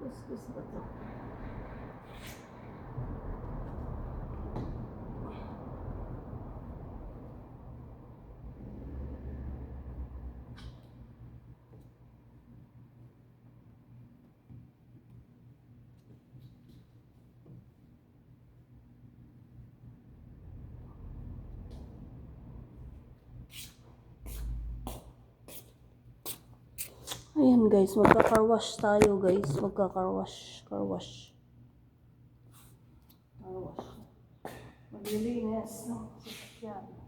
Kuskus ba to? Ayan guys, magka-carwash tayo guys. Magka-carwash. Carwash. Maglilinis, no? Sasakyan.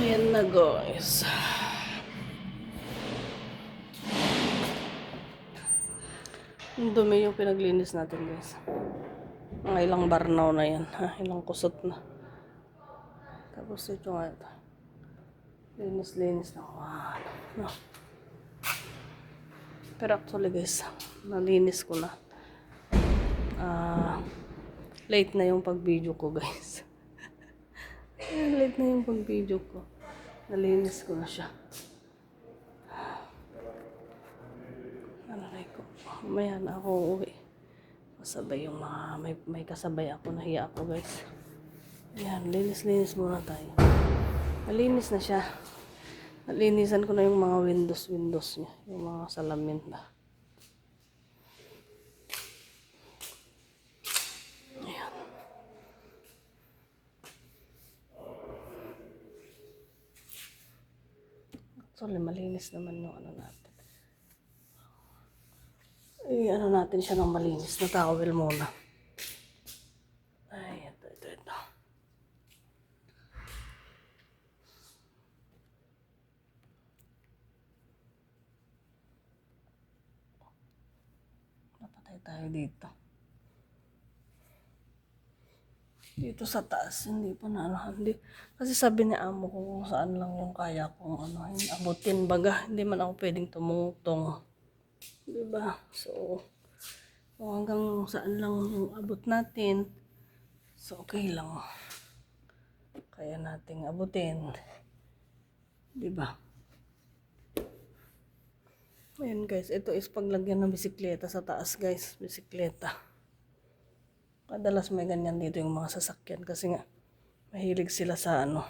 Ayan na guys. Ang dumi yung pinaglinis natin guys. Mga ilang barnaw na yan. Ilang kusot na. Tapos ito nga ito. Linis-linis na. No. Pero actually guys, nalinis ko na. Late na yung pag-video ko guys. Late na yung pag-video ko. Nalinis ko na siya. Alalay ko. Mamaya na ako uuwi. Kasabay yung mga, may kasabay ako. Nahiya ako guys. Ayan, linis-linis muna tayo. Nalinis na siya. Nalinisan ko na yung mga windows niya. Yung mga salamin na. Ayan. Actually, malinis naman yung ano natin. Ano natin siya ng malinis na towel muna. Ay, ito. Napatay tayo dito. Dito sa taas, hindi pa na hindi. Kasi sabi ni amo ko kung saan lang yung kaya kong abutin baga. Hindi man ako pwedeng tumutong. Diba? So, kung hanggang saan lang yung abot natin, so okay lang. Kaya nating abutin. Diba? Ayan guys, ito is paglagyan ng bisikleta sa taas guys. Bisikleta. Kadalas may ganyan dito yung mga sasakyan kasi nga mahilig sila sa ano.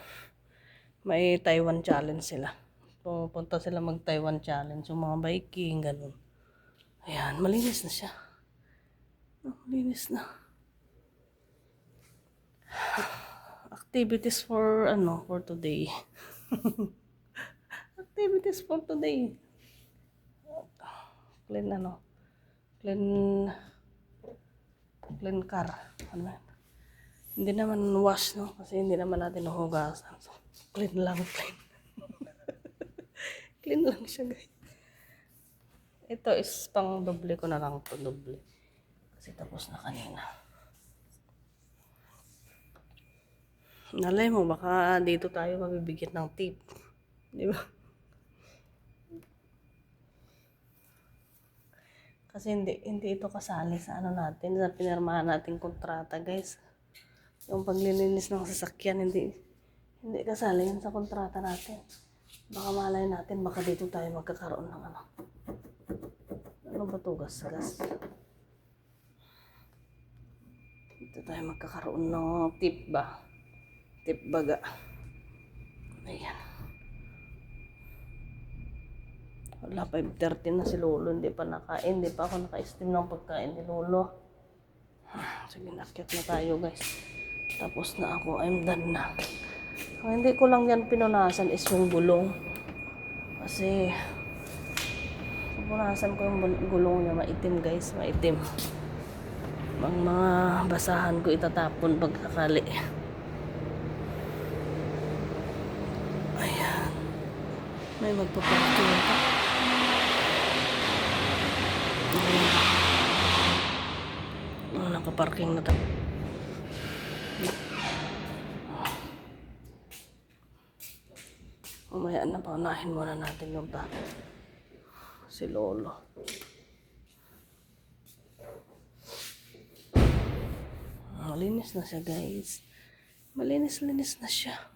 May Taiwan challenge sila. Pupunta sila mag Taiwan challenge. Yung mga biking, ganun. Ayan, malinis na siya. Oh, malinis na. Activities for ano, for today. Activities for today. Clean ano, clean car. Ano yan? Hindi naman wash, no? Kasi hindi naman natin nahugasan. So, clean lang, clean. Clean lang siya, guys. Ito is pang doble ko na lang to, doble. Kasi tapos na kanina. Nalay mo, baka dito tayo mabibigyan ng tip. Di ba? Kasi hindi ito kasali sa ano natin, sa pinirmahan nating kontrata, guys. Yung paglilinis ng sasakyan, hindi kasali yun sa kontrata natin. Baka malay natin, baka dito tayo magkakaroon ng ano. Ano ba to, gas? Dito tayo magkakaroon ng tip ba? Tip baga. Ayan. Wala, 5:30 na si Lolo, hindi pa nakain. Hindi pa ako naka-steam ng pagkain ni Lolo. Sige, nakyat na tayo guys. Tapos na ako, I'm done na. Ang hindi ko lang yan pinunasan is yung gulong. Kasi, pinunasan ko yung gulong niya, maitim guys, maitim. Ang mga basahan ko itatapon pagkakali. Ayan. May magpaparking pa. Nakaparking na tayo. Mamaya na, paunahin muna natin yung si Lolo. Malinis na siya guys. Malinis-linis na siya.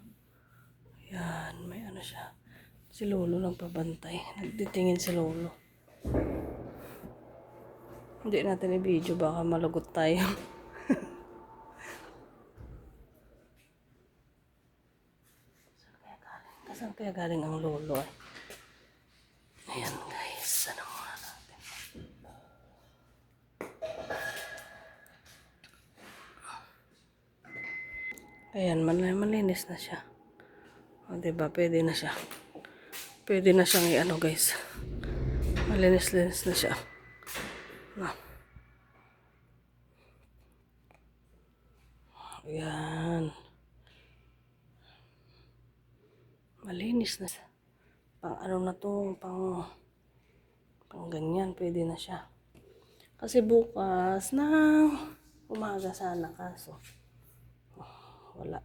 Yan, may ano siya. Si Lolo lang pabantay. Nagtitingin si Lolo. Hindi natin i-video, baka malagot tayo. Saan kaya galing ang Lolo eh? Ayan guys, ano muna natin. Ayan, malinis na siya. O, diba? Pwede na siya. Pwede na siyang i-ano guys. Malinis-linis na siya. Ayan. Malinis na siya. Pang ano na to, pang ganyan, pwede na siya. Kasi bukas na umaga sana kaso. Wala.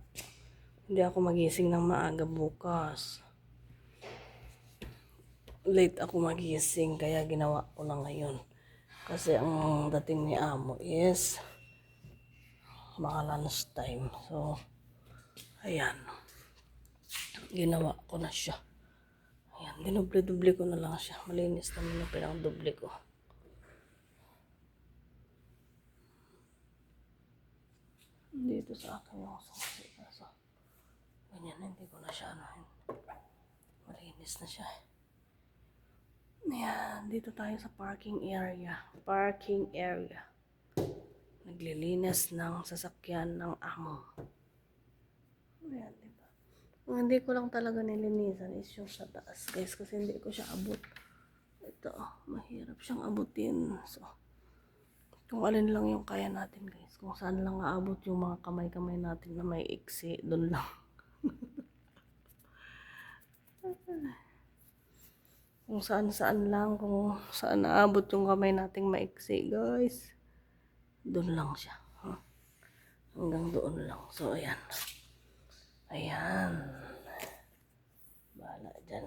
Hindi ako magising ng maaga bukas. Late ako magising kaya ginawa ko na ngayon. Kasi ang dating ni Amo is mga lunch time. So, ayan. Ginawa ko na siya. Ayan, dinoble-doble ko na lang siya. Malinis naman yung pinang-doble ko. Dito sa akin yung susi. So, ganyan, hindi ko na siya anahin. Malinis na siya. Ayan, dito tayo sa parking area. Parking area. Naglilinis ng sasakyan ng Amo. Ayan, diba? Ang hindi ko lang talaga nilinisan is yung sa taas, guys. Kasi hindi ko siya abot. Ito, mahirap siyang abutin. So, kung alin lang yung kaya natin, guys. Kung saan lang aabot yung mga kamay-kamay natin na may iksi, doon lang. Kung saan-saan lang, kung saan naabot yung kamay nating maiksi, guys. Doon lang siya. Hanggang doon lang. So, ayan. Ayan. Bahala dyan.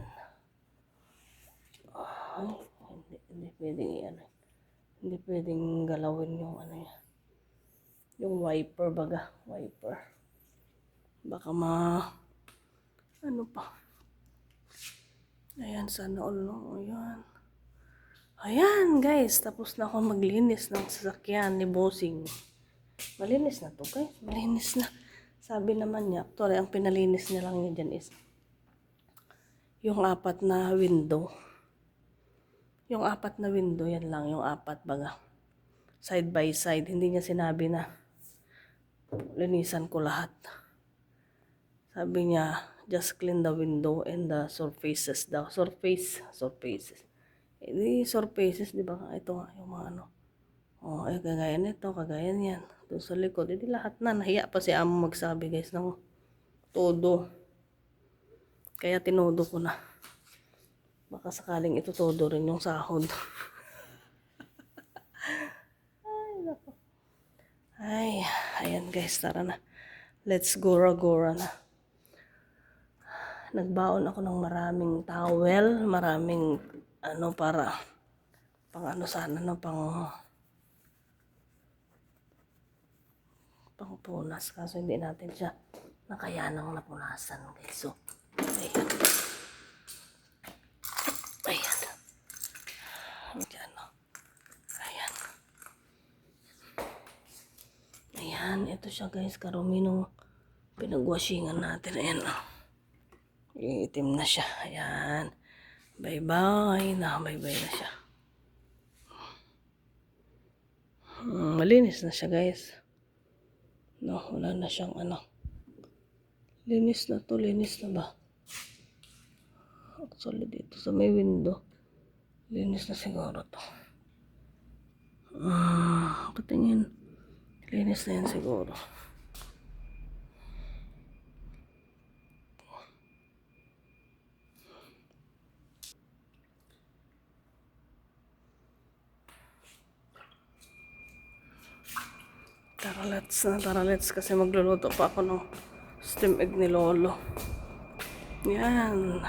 Ay, hindi. Hindi pwedeng i-ano. Hindi pwedeng galawin yung ano yan. Yung wiper baga. Wiper. Baka ano pa. Ayan, sana all no. Ayan. Ayan, guys. Tapos na ako maglinis ng sasakyan ni Bossing. Malinis na to, guys. Malinis na. Sabi naman niya, actually, ang pinalinis niya lang niya dyan is yung 4 na window. Yung 4 na window, yan lang. Yung 4 baga. Side by side. Hindi niya sinabi na linisan ko lahat. Sabi niya, just clean the window and the surfaces daw. Surfaces. Hindi surfaces, di ba? Ito nga, yung mga ano. Oh, kagaya nito, kagaya niyan. Doon sa likod, hindi lahat na. Nahiya pa si Amo magsabi, guys, ng todo. Kaya tinodo ko na. Baka sakaling ito todo rin yung sahod. Ay, nako. Ay, ayan guys, tara na. Let's gora-gora na. Nagbaon ako ng maraming towel, maraming ano para pang ano sana no, pang punas. Kaso hindi natin siya nakayanang napunasan guys. So, ayan. Ayan. Ayan. Ayan. Ayan. Ito siya guys. Karumi nung pinagwashingan natin. Ayan. Iitim na siya. Ayan. Bye-bye na. Bye-bye na siya. Malinis na siya guys. No, wala na siyang ano. Linis na to. Linis na ba? Actually dito sa may window. Linis na siguro to. Patingin. Linis na yan siguro. Tara let's kasi magluluto pa ako ng steam egg ni Lolo. Yan.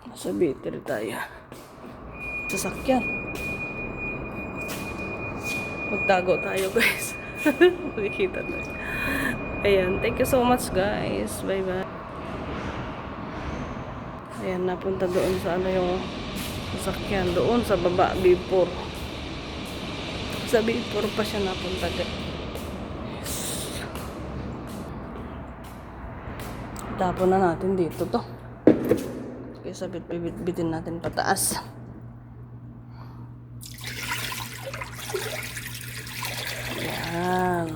Nasa battery tayo. Sasakyan. Magtago tayo guys. Makikita tayo. Ayan. Thank you so much guys. Bye bye. Ayan. Napunta doon sa ano yung sasakyan. Doon sa baba. Before. Sa before pa siya napunta guys. Tapon na natin dito to. Kaya sabit bitin natin pataas. Ayan.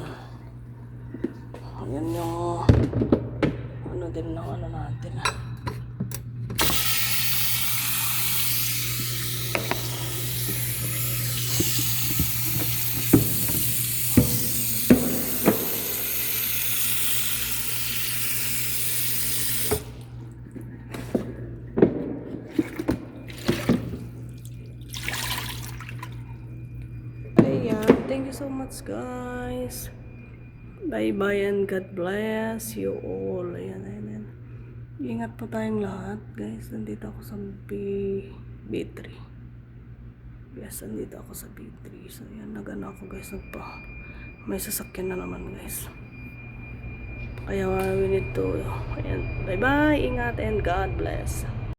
Ayan yung ano din ng ano natin. Thank you so much guys. Bye bye and God bless you all. Ayan. Ingat po tayong lahat guys. Nandito ako sa B3. Yes, nandito ako sa B3. So ayan, nagano ako guys. May sasakyan na naman guys. Kaya we need to, ayan. Bye bye, ingat and God bless.